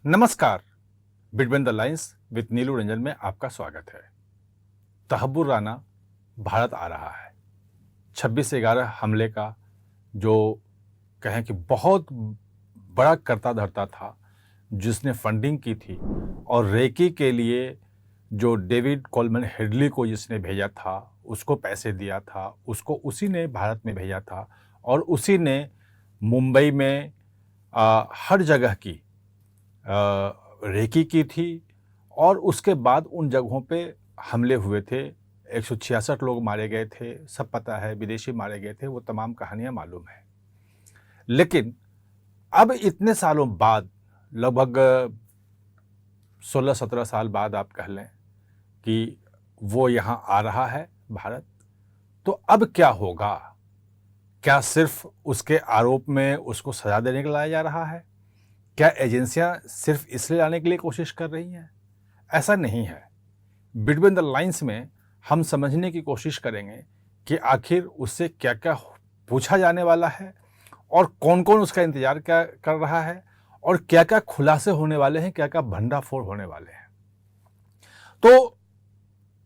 नमस्कार। Between the lines with नीलू रंजन में आपका स्वागत है। तहब्बुर राना भारत आ रहा है। 26/11 हमले का जो कहें कि बहुत बड़ा करता धरता था, जिसने फंडिंग की थी और रेकी के लिए जो डेविड कोलमन हेडली को जिसने भेजा था, उसको पैसे दिया था, उसको उसी ने भारत में भेजा था और उसी ने मुंबई में हर जगह की रेकी की थी और उसके बाद उन जगहों पे हमले हुए थे। 166 लोग मारे गए थे, सब पता है, विदेशी मारे गए थे, वो तमाम कहानियाँ मालूम है। लेकिन अब इतने सालों बाद, लगभग 16-17 साल बाद आप कह लें कि वो यहाँ आ रहा है भारत, तो अब क्या होगा? क्या सिर्फ उसके आरोप में उसको सज़ा देने के लिए लाया जा रहा है? क्या एजेंसियां सिर्फ इसलिए लाने के लिए कोशिश कर रही हैं? ऐसा नहीं है। बिटवीन द लाइंस में हम समझने की कोशिश करेंगे कि आखिर उससे क्या-क्या पूछा जाने वाला है और कौन-कौन उसका इंतजार क्या कर रहा है और क्या-क्या खुलासे होने वाले हैं, क्या-क्या भंडाफोड़ होने वाले हैं। तो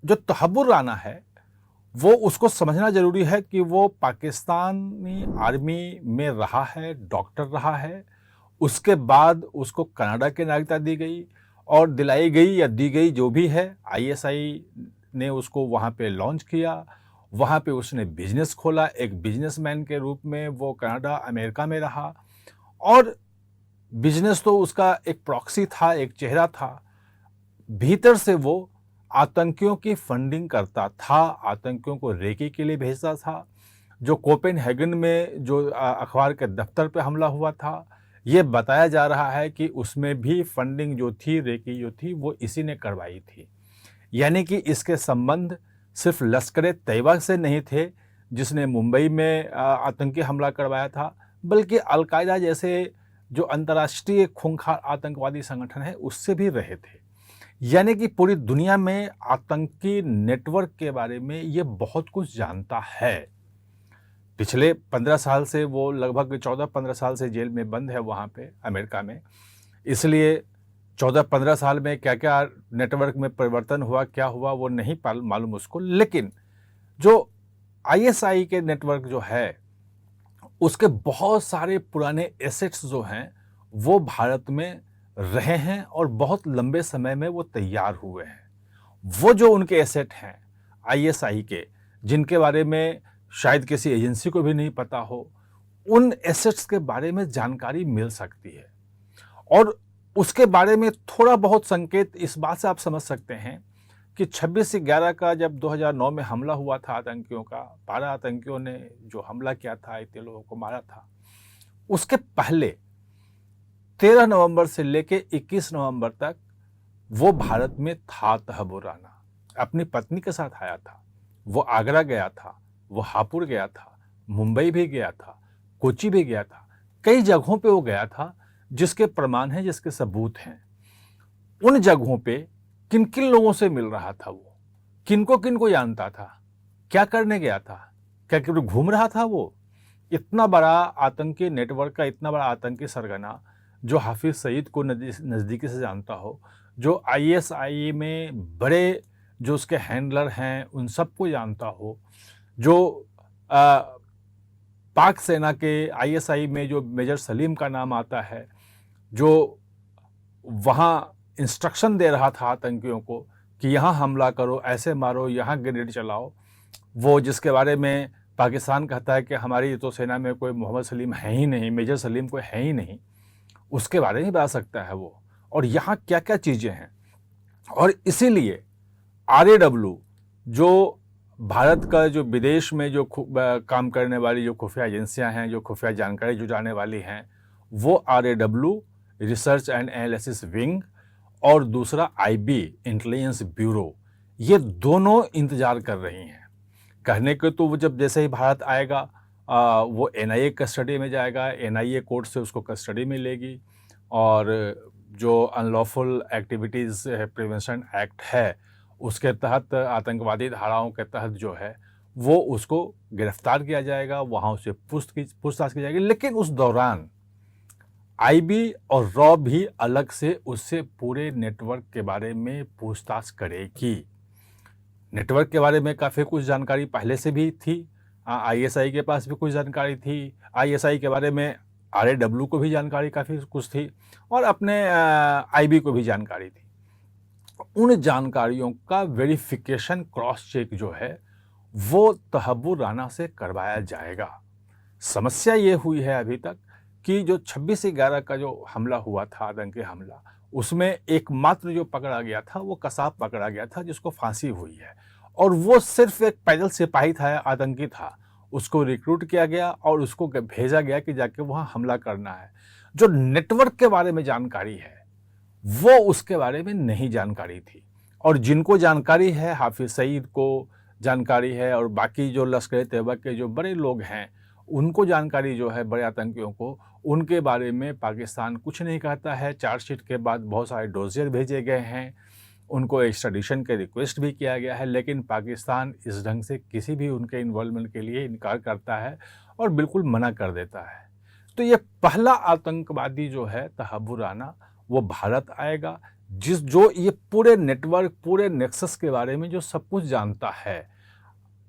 जो तहब्बुर राना है, वो उसको समझना ज़रूरी है कि वो पाकिस्तानी आर्मी में रहा है, डॉक्टर रहा है। उसके बाद उसको कनाडा की नागरिकता दी गई और दिलाई गई या दी गई जो भी है, आईएसआई ने उसको वहाँ पे लॉन्च किया। वहाँ पे उसने बिजनेस खोला, एक बिजनेसमैन के रूप में वो कनाडा, अमेरिका में रहा और बिजनेस तो उसका एक प्रॉक्सी था, एक चेहरा था। भीतर से वो आतंकियों की फंडिंग करता था, आतंकियों को रेकी के लिए भेजता था। जो कोपेनहेगन में जो अखबार के दफ्तर पे हमला हुआ था, ये बताया जा रहा है कि उसमें भी फंडिंग जो थी, रेकी जो थी, वो इसी ने करवाई थी। यानी कि इसके संबंध सिर्फ लश्कर-ए-तैयबा से नहीं थे, जिसने मुंबई में आतंकी हमला करवाया था, बल्कि अल-कायदा जैसे जो अंतर्राष्ट्रीय खूंखार आतंकवादी संगठन है, उससे भी रहे थे। यानी कि पूरी दुनिया में आतंकी नेटवर्क के बारे में ये बहुत कुछ जानता है। पिछले 15 साल से वो लगभग 14-15 साल से जेल में बंद है वहाँ पे अमेरिका में। इसलिए 14-15 साल में क्या-क्या नेटवर्क में परिवर्तन हुआ, क्या हुआ वो नहीं मालूम उसको। लेकिन जो आईएसआई के नेटवर्क जो है, उसके बहुत सारे पुराने एसेट्स जो हैं, वो भारत में रहे हैं और बहुत लंबे समय में वो तैयार हुए हैं। वो जो उनके एसेट हैं आईएसआई के, जिनके बारे में शायद किसी एजेंसी को भी नहीं पता हो, उन एसेट्स के बारे में जानकारी मिल सकती है। और उसके बारे में थोड़ा बहुत संकेत इस बात से आप समझ सकते हैं कि 26/11 का जब 2009 में हमला हुआ था आतंकियों का, 12 आतंकियों ने जो हमला किया था, इतने लोगों को मारा था। उसके पहले 13 नवंबर से लेके 21 नवंबर तक वो भारत में था तहब्बुर राना। अपनी पत्नी के साथ आया था। वो आगरा गया था, वो हापुड़ गया था, मुंबई भी गया था, कोच्चि भी गया था। कई जगहों पे वो गया था, जिसके प्रमाण हैं, जिसके सबूत हैं। उन जगहों पे किन-किन लोगों से मिल रहा था वो? किनको-किनको जानता था? क्या करने गया था? क्या केवल घूम रहा था वो? इतना बड़ा आतंकी नेटवर्क का इतना बड़ा आतंकी सरगना, जो हाफिज़ सईद को नज़दीकी से जानता हो, जो आईएसआई में बड़े जो उसके हैंडलर हैं, उन सबको जानता हो, जो पाक सेना के आईएसआई में जो मेजर सलीम का नाम आता है, जो वहाँ इंस्ट्रक्शन दे रहा था आतंकियों को कि यहाँ हमला करो, ऐसे मारो, यहाँ ग्रेनेड चलाओ। वो जिसके बारे में पाकिस्तान कहता है कि हमारी तो सेना में कोई मोहम्मद सलीम है ही नहीं, मेजर सलीम कोई है ही नहीं, उसके बारे में बता सकता है वो। और यहाँ क्या-क्या चीज़ें हैं। और इसीलिए आरएडब्ल्यू जो भारत का जो विदेश में जो काम करने वाली जो खुफिया एजेंसियाँ हैं, जो खुफिया जानकारी जुटाने वाली हैं, वो RAW research and analysis wing और दूसरा आईबी इंटेलिजेंस ब्यूरो, ये दोनों इंतजार कर रही हैं। कहने को तो वो जब जैसे ही भारत आएगा वो एनआईए कस्टडी में जाएगा, एनआईए कोर्ट से उसको कस्टडी में लेगी और जो अनलॉफुल एक्टिविटीज़ प्रिवेंशन एक्ट है, उसके तहत आतंकवादी धाराओं के तहत जो है, वो उसको गिरफ्तार किया जाएगा, वहाँ उसे पूछताछ की जाएगी। लेकिन उस दौरान आईबी और रॉ भी अलग से उससे पूरे नेटवर्क के बारे में पूछताछ करेगी। नेटवर्क के बारे में काफ़ी कुछ जानकारी पहले से भी थी, आईएसआई के पास भी कुछ जानकारी थी, आईएसआई के बारे में आरएडब्ल्यू को भी जानकारी काफ़ी कुछ थी और अपने आईबी को भी जानकारी थी। उन जानकारियों का वेरिफिकेशन क्रॉस चेक जो है वो तहब्बुर राना से करवाया जाएगा। समस्या ये हुई है अभी तक कि जो 26/11 का जो हमला हुआ था, आतंकी हमला, उसमें एकमात्र जो पकड़ा गया था वो कसाब पकड़ा गया था जिसको फांसी हुई है और वो सिर्फ एक पैदल सिपाही था, आतंकी था। उसको रिक्रूट किया गया और उसको भेजा गया कि जाके वहाँ हमला करना है। जो नेटवर्क के बारे में जानकारी है वो उसके बारे में नहीं जानकारी थी और जिनको जानकारी है, हाफिज सईद को जानकारी है और बाकी जो लश्कर-ए-तैयबा के जो बड़े लोग हैं उनको जानकारी जो है, बड़े आतंकियों को, उनके बारे में पाकिस्तान कुछ नहीं कहता है। चार्जशीट के बाद बहुत सारे डोसियर भेजे गए हैं, उनको एक्स्ट्राडिशन के रिक्वेस्ट भी किया गया है, लेकिन पाकिस्तान इस ढंग से किसी भी उनके इन्वॉल्वमेंट के लिए इनकार करता है और बिल्कुल मना कर देता है। तो ये पहला आतंकवादी जो है तहब्बुर राना, वो भारत आएगा जो ये पूरे नेटवर्क, पूरे नेक्सस के बारे में जो सब कुछ जानता है।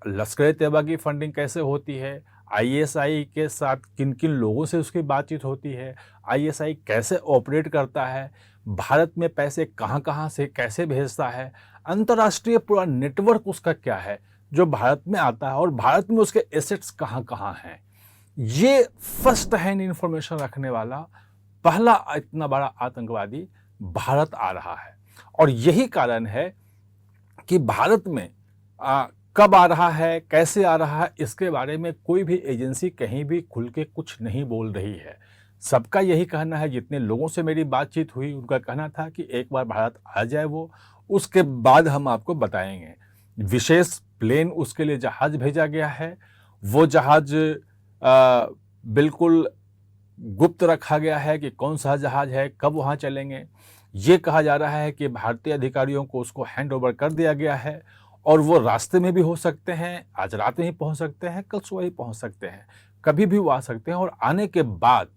लश्कर-ए-तैयबा की फंडिंग कैसे होती है, आईएसआई के साथ किन-किन लोगों से उसकी बातचीत होती है, आईएसआई कैसे ऑपरेट करता है, भारत में पैसे कहाँ-कहाँ से कैसे भेजता है, अंतर्राष्ट्रीय पूरा नेटवर्क उसका क्या है जो भारत में आता है और भारत में उसके एसेट्स कहाँ-कहाँ हैं। ये फर्स्ट हैंड इंफॉर्मेशन रखने वाला पहला इतना बड़ा आतंकवादी भारत आ रहा है और यही कारण है कि भारत में कब आ रहा है, कैसे आ रहा है, इसके बारे में कोई भी एजेंसी कहीं भी खुल के कुछ नहीं बोल रही है। सबका यही कहना है, जितने लोगों से मेरी बातचीत हुई उनका कहना था कि एक बार भारत आ जाए वो, उसके बाद हम आपको बताएंगे। विशेष प्लेन उसके लिए जहाज भेजा गया है, वो जहाज बिल्कुल गुप्त रखा गया है कि कौन सा जहाज है, कब वहाँ चलेंगे। ये कहा जा रहा है कि भारतीय अधिकारियों को उसको हैंड ओवर कर दिया गया है और वो रास्ते में भी हो सकते हैं, आज रात में ही पहुंच सकते हैं, कल सुबह ही पहुंच सकते हैं, कभी भी वो आ सकते हैं और आने के बाद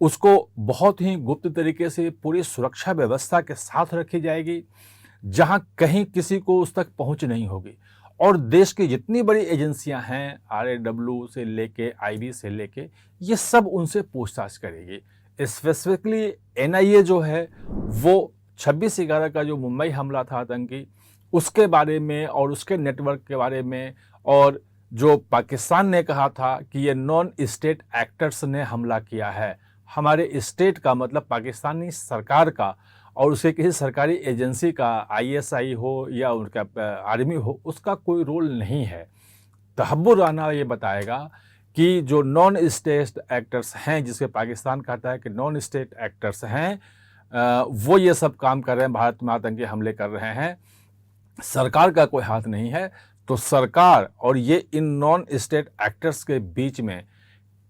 उसको बहुत ही गुप्त तरीके से पूरी सुरक्षा व्यवस्था के साथ रखी जाएगी, जहां कहीं किसी को उस तक पहुंच नहीं होगी। और देश की जितनी बड़ी एजेंसियां हैं, आरएडब्ल्यू से लेके आईबी से लेके, ये सब उनसे पूछताछ करेगी। स्पेसिफिकली एनआईए जो है वो 26/11 का जो मुंबई हमला था आतंकी, उसके बारे में और उसके नेटवर्क के बारे में, और जो पाकिस्तान ने कहा था कि ये नॉन स्टेट एक्टर्स ने हमला किया है, हमारे स्टेट का मतलब पाकिस्तानी सरकार का और उसके किसी सरकारी एजेंसी का, आईएसआई हो या उनका आर्मी हो, उसका कोई रोल नहीं है। तहब्बुर राना ये बताएगा कि जो नॉन स्टेट एक्टर्स हैं, जिसके पाकिस्तान कहता है कि नॉन स्टेट एक्टर्स हैं, वो ये सब काम कर रहे हैं, भारत में आतंकी हमले कर रहे हैं, सरकार का कोई हाथ नहीं है। तो सरकार और ये इन नॉन स्टेट एक्टर्स के बीच में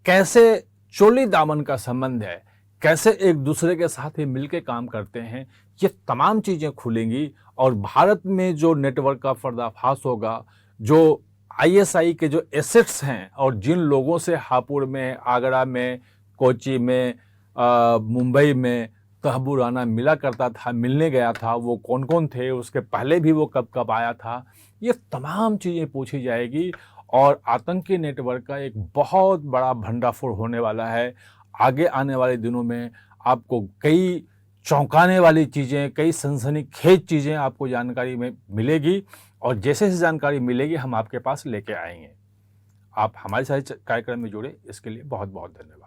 कैसे चोली दामन का संबंध है, कैसे एक दूसरे के साथ ही मिलके काम करते हैं, ये तमाम चीज़ें खुलेंगी और भारत में जो नेटवर्क का पर्दाफाश होगा, जो आईएसआई के जो एसेट्स हैं और जिन लोगों से हापुड़ में, आगरा में, कोच्चि में, मुंबई में तहब्बुर राना मिला करता था, मिलने गया था, वो कौन कौन थे, उसके पहले भी वो कब कब आया था, ये तमाम चीज़ें पूछी जाएगी और आतंकी नेटवर्क का एक बहुत बड़ा भंडाफोड़ होने वाला है। आगे आने वाले दिनों में आपको कई चौंकाने वाली चीज़ें, कई सनसनीखेज चीज़ें आपको जानकारी में मिलेगी और जैसे जैसे जानकारी मिलेगी हम आपके पास लेके आएंगे। आप हमारे साथ कार्यक्रम में जुड़े, इसके लिए बहुत बहुत धन्यवाद।